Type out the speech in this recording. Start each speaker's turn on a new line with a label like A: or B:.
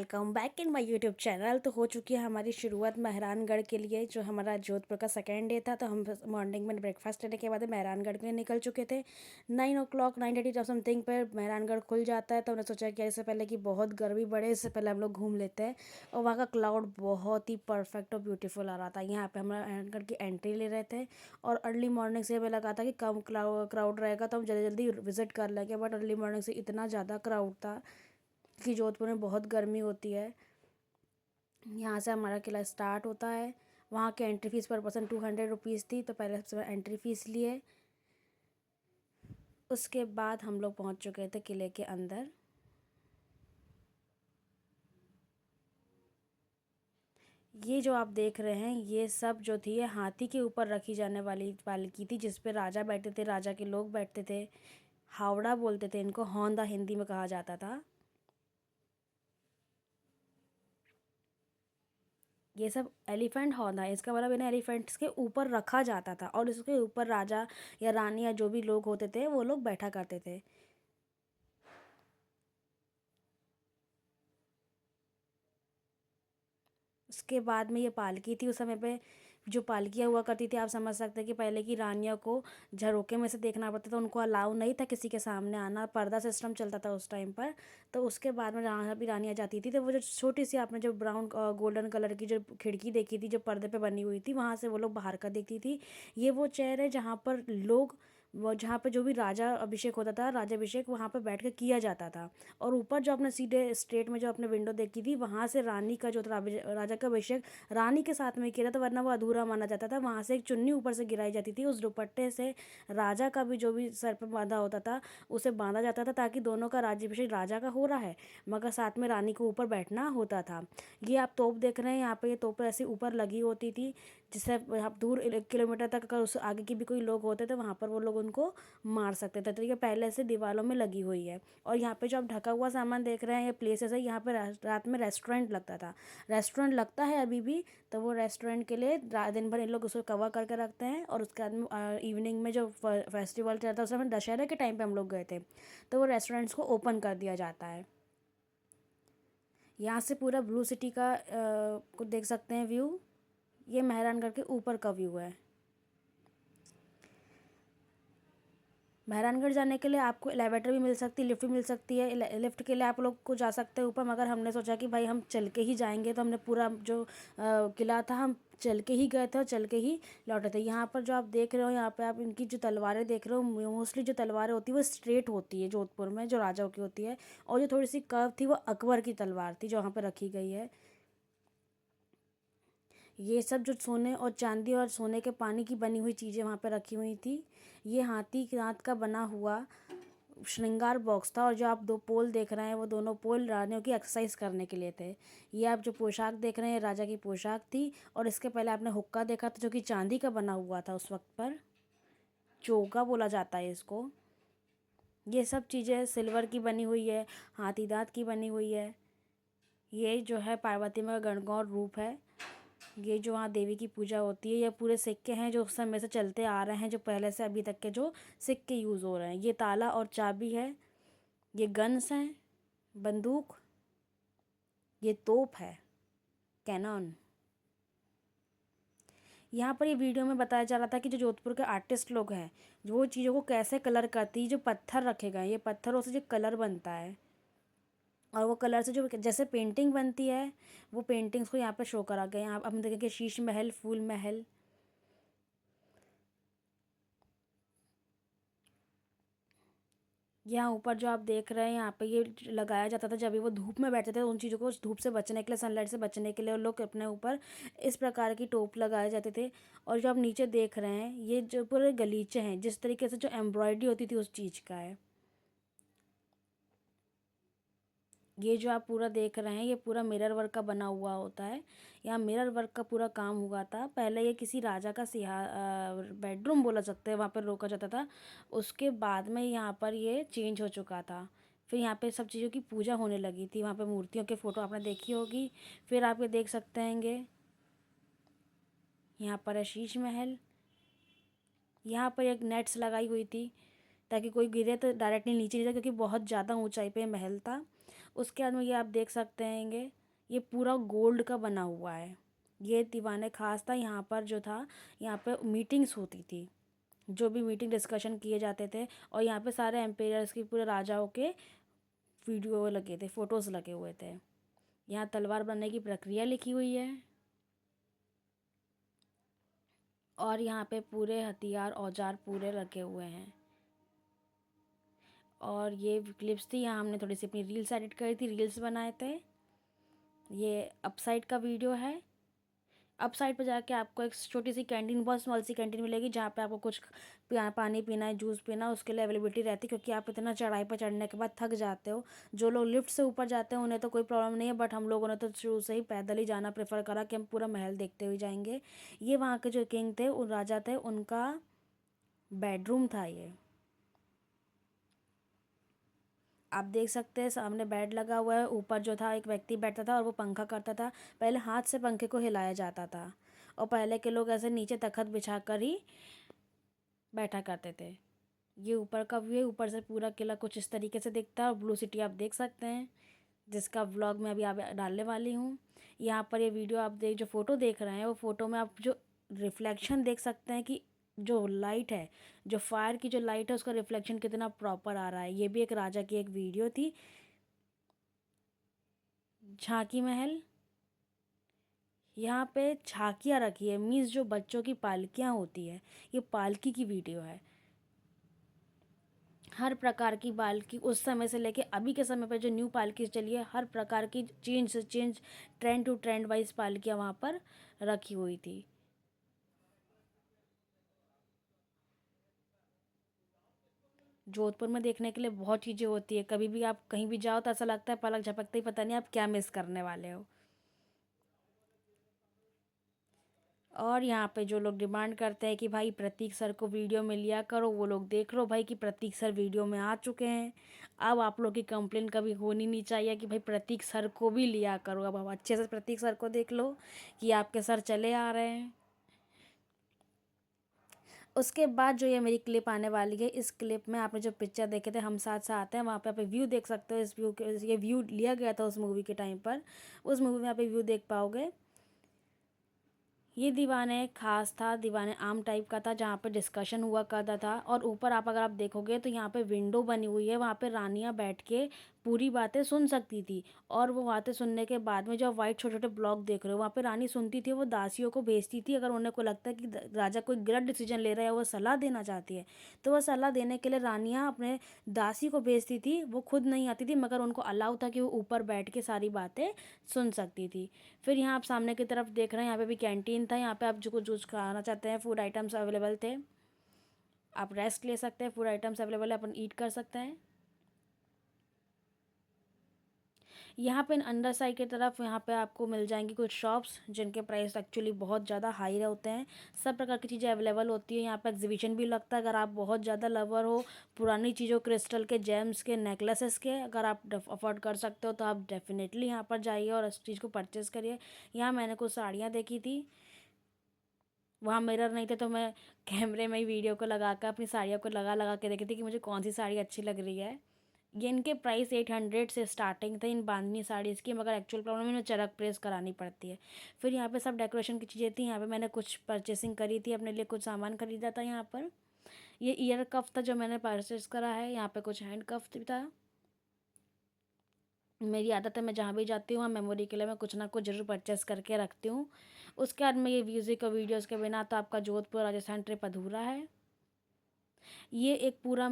A: Welcome back in my YouTube channel. तो हो चुकी है हमारी शुरुआत मेहरानगढ़ के लिए, जो हमारा जोधपुर का सेकेंड डे था। तो हम मॉर्निंग में ब्रेकफास्ट लेने के बाद मेहरानगढ़ के लिए निकल चुके थे। 9 o'clock 9:30 जब समथिंग पर मेहरानगढ़ खुल जाता है, तो हमने सोचा कि इससे पहले कि बहुत गर्मी बढ़े, इससे पहले हम लोग घूम लेते हैं। और वहाँ का क्लाउड बहुत ही परफेक्ट और ब्यूटीफुल आ रहा था। यहाँ पर हम मेहरानगढ़ की एंट्री ले रहे थे और अर्ली मॉर्निंग से हमें लगा था कि कम क्राउड रहेगा तो हम जल्दी जल्दी विजिट कर लेंगे, बट अर्ली मॉर्निंग से इतना ज़्यादा क्राउड था कि जोधपुर में बहुत गर्मी होती है। यहाँ से हमारा किला स्टार्ट होता है। वहाँ की एंट्री फीस पर पर्सन 200 रुपीज़ थी, तो पहले सबसे एंट्री फीस लिए। उसके बाद हम लोग पहुँच चुके थे किले के अंदर। ये जो आप देख रहे हैं, ये सब जो थी ये हाथी के ऊपर रखी जाने वाली पालकी थी, जिस पे राजा बैठते थे, राजा के लोग बैठते थे। हावड़ा बोलते थे इनको, हौंदा हिंदी में कहा जाता था। ये सब एलिफेंट हॉर्न है, इसका मतलब इन्हें एलिफेंट्स के ऊपर रखा जाता था और इसके ऊपर राजा या रानी या जो भी लोग होते थे वो लोग बैठा करते थे। उसके बाद में ये पालकी थी। उस समय पे जो पालकियाँ हुआ करती थी, आप समझ सकते हैं कि पहले की रानियों को झरोके में से देखना पड़ता था, उनको अलाउ नहीं था किसी के सामने आना, पर्दा सिस्टम चलता था उस टाइम पर। तो उसके बाद में जहाँ भी रानियाँ जाती थी, तो वो जो छोटी सी आपने जो ब्राउन गोल्डन कलर की जो खिड़की देखी थी, जो पर्दे पे बनी हुई थी, वहाँ से वो लोग बाहर का देखती थी। ये वो चेयर है जहाँ पर लोग, वो जहाँ पे जो भी राजा अभिषेक होता था, राजाभिषेक वहाँ पे बैठ के किया जाता था। और ऊपर जो आपने सीधे स्ट्रेट में जो आपने विंडो देखी थी, वहाँ से रानी का जो था, राजा का अभिषेक रानी के साथ में किया था, तो वरना वो अधूरा माना जाता था। वहाँ से एक चुन्नी ऊपर से गिराई जाती थी, उस दुपट्टे से राजा का भी जो भी सर पर बांधा होता था उसे बांधा जाता था, ताकि दोनों का राज्याभिषेक राजा का हो रहा है मगर साथ में रानी को ऊपर बैठना होता था। ये आप तोप देख रहे हैं, यहाँ पे ये तोप ऐसे ऊपर लगी होती थी, जिससे आप दूर 1 किलोमीटर तक अगर उस आगे की भी कोई लोग होते थे, वहाँ पर वो लोग उनको मार सकते थे। तो ये पहले से दीवारों में लगी हुई है। और यहाँ पे जो आप ढका हुआ सामान देख रहे हैं, ये प्लेसेस है, यहाँ पे रात में रेस्टोरेंट लगता था, रेस्टोरेंट लगता है अभी भी। तो वो रेस्टोरेंट के लिए दिन भर इन लोग उसको कवर करके रखते हैं। और उसके बाद में इवनिंग में जो फेस्टिवल चलता है, उस समय दशहरा के टाइम पे हम लोग गए थे, तो वो रेस्टोरेंट्स को ओपन कर दिया जाता है। यहाँ से पूरा ब्लू सिटी का को देख सकते हैं व्यू। ये मेहरानगढ़ के ऊपर का व्यू है। मेहरानगढ़ जाने के लिए आपको एलिवेटर भी मिल सकती है, लिफ्ट भी मिल सकती है। लिफ्ट के लिए आप लोग को जा सकते हैं ऊपर, मगर हमने सोचा कि भाई हम चल के ही जाएंगे, तो हमने पूरा जो किला था हम चल के ही गए थे और चल के ही लौटे थे। यहाँ पर जो आप देख रहे हो, यहाँ पे आप इनकी जो तलवारें देख रहे हो, मोस्टली जो तलवारें होती है वो स्ट्रेट होती है जोधपुर में, जो राजाओं की होती है। और जो थोड़ी सी कर्व थी वो अकबर की तलवार थी, जो वहाँ पर रखी गई है। ये सब जो सोने और चांदी और सोने के पानी की बनी हुई चीज़ें वहाँ पे रखी हुई थी। ये हाथी दांत का बना हुआ श्रृंगार बॉक्स था। और जो आप 2 पोल देख रहे हैं, वो दोनों पोल रानियों की एक्सरसाइज करने के लिए थे। ये आप जो पोशाक देख रहे हैं, राजा की पोशाक थी। और इसके पहले आपने हुक्का देखा था, जो कि चांदी का बना हुआ था उस वक्त पर, चोगा बोला जाता है इसको। ये सब चीज़ें सिल्वर की बनी हुई है, हाथी दांत की बनी हुई है। ये जो है पार्वती माँ का गणगौर रूप है। ये जो वहाँ देवी की पूजा होती है, ये पूरे सिक्के हैं जो उस समय से चलते आ रहे हैं, जो पहले से अभी तक के जो सिक्के यूज़ हो रहे हैं। ये ताला और चाबी है। ये गन्स हैं, बंदूक। ये तोप है, कैनन। यहाँ पर ये वीडियो में बताया जा रहा था कि जो जोधपुर के आर्टिस्ट लोग हैं, जो वो चीज़ों को कैसे कलर करती है। जो पत्थर रखे गए, ये पत्थरों से जो कलर बनता है, और वो कलर से जो जैसे पेंटिंग बनती है, वो पेंटिंग्स को यहाँ पे शो करा गया है। यहाँ हम देखेंगे शीश महल, फूल महल। यहाँ ऊपर जो आप देख रहे हैं, यहाँ पे ये लगाया जाता था जब भी वो धूप में बैठते थे, उन चीज़ों को धूप से बचने के लिए, सनलाइट से बचने के लिए, और लोग अपने ऊपर इस प्रकार की टोप लगाए जाते थे। और जो आप नीचे देख रहे हैं, ये जो पूरे गलीचे हैं, जिस तरीके से जो एम्ब्रॉयडरी होती थी उस चीज़ का है। ये जो आप पूरा देख रहे हैं, ये पूरा मिरर वर्क का बना हुआ होता है। यहाँ मिरर वर्क का पूरा काम हुआ था। पहले ये किसी राजा का बेडरूम बोला सकते हैं, वहाँ पर रोका जाता था। उसके बाद में यहाँ पर ये चेंज हो चुका था। फिर यहाँ पे सब चीज़ों की पूजा होने लगी थी। वहाँ पे मूर्तियों के फ़ोटो आपने देखी होगी। फिर आप ये देख सकते हैंगे, यहाँ पर है शीश महल। यहाँ पर एक नेट्स लगाई हुई थी, ताकि कोई गिरे तो डायरेक्टली नीचे नहीं जाए, क्योंकि बहुत ज़्यादा ऊंचाई पे महल था। उसके बाद में ये आप देख सकते हैंगे, ये पूरा गोल्ड का बना हुआ है। ये दीवाने खास था, यहाँ पर जो था, यहाँ पे मीटिंग्स होती थी, जो भी मीटिंग डिस्कशन किए जाते थे। और यहाँ पे सारे एम्पेयर्स की, पूरे राजाओं के वीडियो लगे थे, फोटोज़ लगे हुए थे। यहाँ तलवार बनने की प्रक्रिया लिखी हुई है, और यहाँ पे पूरे हथियार औजार पूरे रखे हुए हैं। और ये क्लिप्स थी, यहाँ हमने थोड़ी सी अपनी रील्स एडिट करी थी, रील्स बनाए थे। ये अपसाइड का वीडियो है। अपसाइड पे जाके आपको एक छोटी सी कैंटीन, बहुत स्मॉल सी कैंटीन मिलेगी, जहाँ पे आपको कुछ पानी पीना है, जूस पीना, उसके लिए अवेलेबिलिटी रहती है, क्योंकि आप इतना चढ़ाई पर चढ़ने के बाद थक जाते हो। जो लोग लिफ्ट से ऊपर जाते हैं उन्हें तो कोई प्रॉब्लम नहीं है, बट हम लोगों ने तो शुरू से ही पैदल ही जाना प्रेफर करा कि हम पूरा महल देखते हुए जाएंगे। ये वहाँ के जो किंग थे, उन राजा थे, उनका बेडरूम था ये। आप देख सकते हैं सामने बेड लगा हुआ है, ऊपर जो था एक व्यक्ति बैठता था और वो पंखा करता था। पहले हाथ से पंखे को हिलाया जाता था, और पहले के लोग ऐसे नीचे तखत बिछा कर ही बैठा करते थे। ये ऊपर का व्यू है, ऊपर से पूरा किला कुछ इस तरीके से दिखता है, और ब्लू सिटी आप देख सकते हैं, जिसका व्लॉग मैं अभी आप डालने वाली हूँ। यहाँ पर ये वीडियो आप जो फ़ोटो देख रहे हैं, वो फ़ोटो में आप जो रिफ्लेक्शन देख सकते हैं कि जो लाइट है, जो फायर की जो लाइट है, उसका रिफ्लेक्शन कितना प्रॉपर आ रहा है। ये भी एक राजा की एक वीडियो थी। झांकी महल, यहाँ पे झांकियाँ रखी है, मीन्स जो बच्चों की पालकियाँ होती है, ये पालकी की वीडियो है। हर प्रकार की पालकी उस समय से लेके अभी के समय पर जो न्यू पालकी चली है, हर प्रकार की चेंज से change, trend to trend wise पालकियाँ वहाँ पर रखी हुई थी। जोधपुर में देखने के लिए बहुत चीज़ें होती है, कभी भी आप कहीं भी जाओ तो ऐसा लगता है पलक झपकते ही पता नहीं आप क्या मिस करने वाले हो। और यहाँ पे जो लोग डिमांड करते हैं कि भाई प्रतीक सर को वीडियो में लिया करो, वो लोग देख लो भाई कि प्रतीक सर वीडियो में आ चुके हैं। अब आप लोग की कंप्लेन कभी होनी नहीं चाहिए कि भाई प्रतीक सर को भी लिया करो। अब आप अच्छे से प्रतीक सर को देख लो कि आपके सर चले आ रहे हैं। उसके बाद जो ये मेरी क्लिप आने वाली है, इस क्लिप में आपने जो पिक्चर देखे थे हम साथ साथ हैं, वहाँ पे आप व्यू देख सकते हो। इस व्यू के, ये व्यू लिया गया था उस मूवी के टाइम पर, उस मूवी में आप व्यू देख पाओगे। ये दीवाने खास था, दीवाने आम टाइप का था, जहाँ पे डिस्कशन हुआ करता था। और ऊपर आप अगर आप देखोगे तो यहाँ पे विंडो बनी हुई है, वहाँ पे रानियाँ बैठ के पूरी बातें सुन सकती थी। और वो बातें सुनने के बाद में जो वाइट छोटे छोटे ब्लॉक देख रहे हो, वहाँ पे रानी सुनती थी, वो दासियों को भेजती थी। अगर उन्हें को लगता है कि राजा कोई गलत डिसीजन ले रहा है, वो सलाह देना चाहती है, तो वह सलाह देने के लिए रानियाँ अपने दासी को भेजती थी। वो खुद नहीं आती थी, मगर उनको अलाउ था कि वो ऊपर बैठ के सारी बातें सुन सकती थी। फिर यहाँ आप सामने की तरफ देख रहे हैं, यहाँ पे भी कैंटीन था, यहाँ पे आप जो कुछ जूस खाना चाहते हैं, फूड आइटम्स अवेलेबल थे। आप रेस्ट ले सकते हैं, फूड आइटम्स अवेलेबल है, अपन ईट कर सकते हैं। यहाँ पे अंदर साइड की तरफ यहाँ पे आपको मिल जाएंगी कुछ शॉप्स, जिनके प्राइस एक्चुअली बहुत ज़्यादा हाई होते हैं। सब प्रकार की चीज़ें अवेलेबल होती है। यहाँ पे एग्जीबिशन भी लगता है। अगर आप बहुत ज़्यादा लवर हो पुरानी चीज़ों, क्रिस्टल के, जेम्स के, नेकलेसेस के, अगर आप अफोर्ड कर सकते हो तो आप डेफिनेटली यहाँ पर जाइए और इस चीज़ को परचेज़ करिए। यहाँ मैंने कुछ साड़ियाँ देखी थी, वहाँ मिरर नहीं थे, तो मैं कैमरे में ही वीडियो को लगा कर अपनी साड़ियों को लगा लगा के देखी थी कि मुझे कौन सी साड़ी अच्छी लग रही है। ये इनके प्राइस 800 से स्टार्टिंग थे इन बांधनी साड़ीज़ की, मगर एक्चुअल प्रॉब्लम इन्हें चरक प्रेस करानी पड़ती है। फिर यहाँ पे सब डेकोरेशन की चीज़ें थी। यहाँ पे मैंने कुछ परचेसिंग करी थी, अपने लिए कुछ सामान खरीदा था। यहाँ पर ये ईयर कफ था जो मैंने परचेस करा है। यहाँ पे कुछ हैंड कफ भी था। मेरी आदत है, मैं जहाँ भी जाती हूँ वहाँ मेमोरी के लिए मैं कुछ ना कुछ ज़रूर परचेस करके रखती हूँ। उसके बाद में ये म्यूज़िक और वीडियोज़ के बिना तो आपका जोधपुर राजस्थान ट्रिप अधूरा है। ये एक पूरा